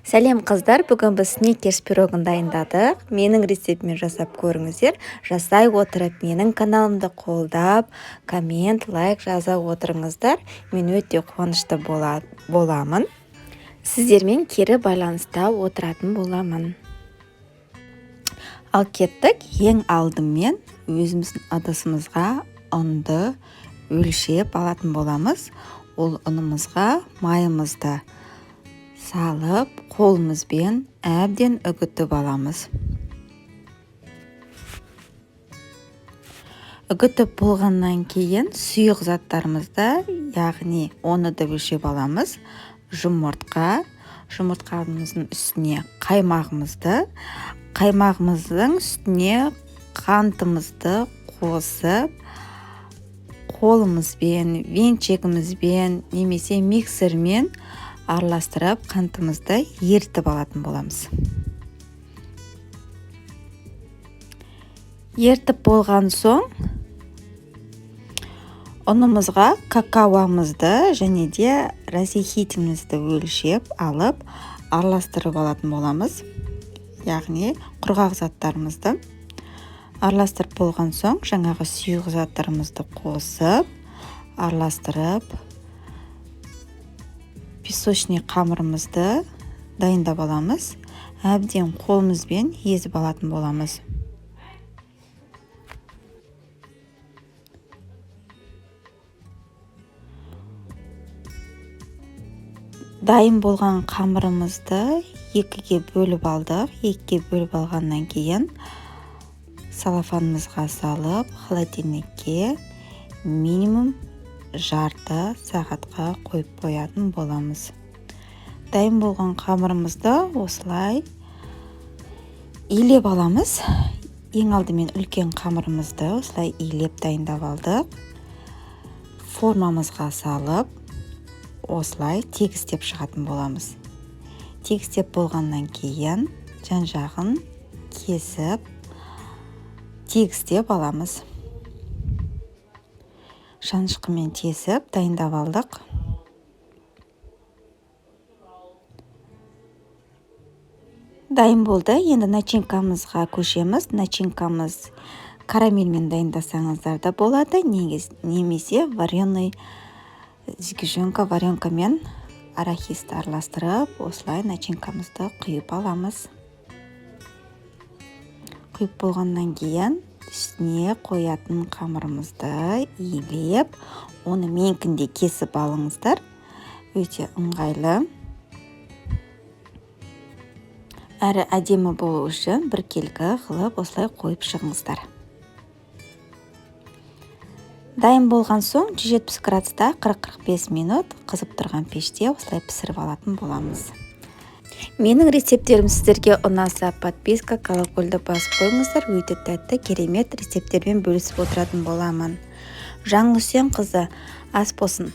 Сәлем қыздар, бүгін біз сникерс пирогын дайындадық. Менің рецептіммен жасап көріңіздер. Жасай отырып, менің каналымды қолдап, коммент, лайк жаза отырыңыздар. Мен өте қуанышты боламын. Сіздермен кері байланыста отыратын боламын. Ал кеттік, ең алдымен өзіміздің ыдысымызға ұнды өлшеп алатын боламыз. Ол ұнымызға майымызды салып, қолымызбен әбден үгітіп аламыз. Үгітіп болғаннан кейін сұйық заттарымызды, яғни оны да өлшеп аламыз. Жұмыртқамыздың үстіне қаймағымыздың үстіне қантымызды қосып, қолымызбен, венчегімізбен немесе миксермен араластырып, қантымызды ерітіп алатын боламыз. Ерітіп болған соң, ұнымызға какаоымызды және де разъединителімізді өлшеп алып, араластырып алатын боламыз. Яғни құрғақ заттарымызды араластырып болған соң, жаңағы сұйық заттарымызды қосып, араластырып, песочный қамырымызды дайындап аламыз. Әбден қолымызбен езіп алатын боламыз. Дайын болған қамырымызды екіге бөліп алдық. Екіге бөліп алғаннан кейін салафанымызға салып, холодильникке минимум жарты сағатқа қойып қоятын боламыз. Дайын болған қамырымызды осылай илеп аламыз. Ең алдымен үлкен қамырымызды осылай илеп дайындап алдық. Формамызға салып, осылай тегістеп шығатын боламыз. Тегістеп болғаннан кейін жан-жағын кесіп, тегістеп аламыз. Шанышқымен тесіп дайындап алдық. Дайын болды. Енді начинкамызға көшеміз. Начинкамыз карамельмен дайындасаңыздар да болады, немесе вареный сгущенка варенкамен арахисті араластырып, осылай начинкамызды құйып аламыз. Құйып болғаннан кейін үстіне қоятын қамырымызды илеп, оны менкінде кесіп алыңыздар. Өте ыңғайлы. Әрі әдемі болу үшін біркелкі қылып осылай қойып шығыңыздар. Дайын болған соң 170 градуста 40-45 минут қызып тұрған пеште осылай пісіріп алатын боламыз. Менің рецептерім сіздерге ұнаса, подписка, колокольды басып қойыңыздар. Өте тәтті, керемет рецептермен бөлісіп отыратын боламын. Жаңылсен қызы ас болсын.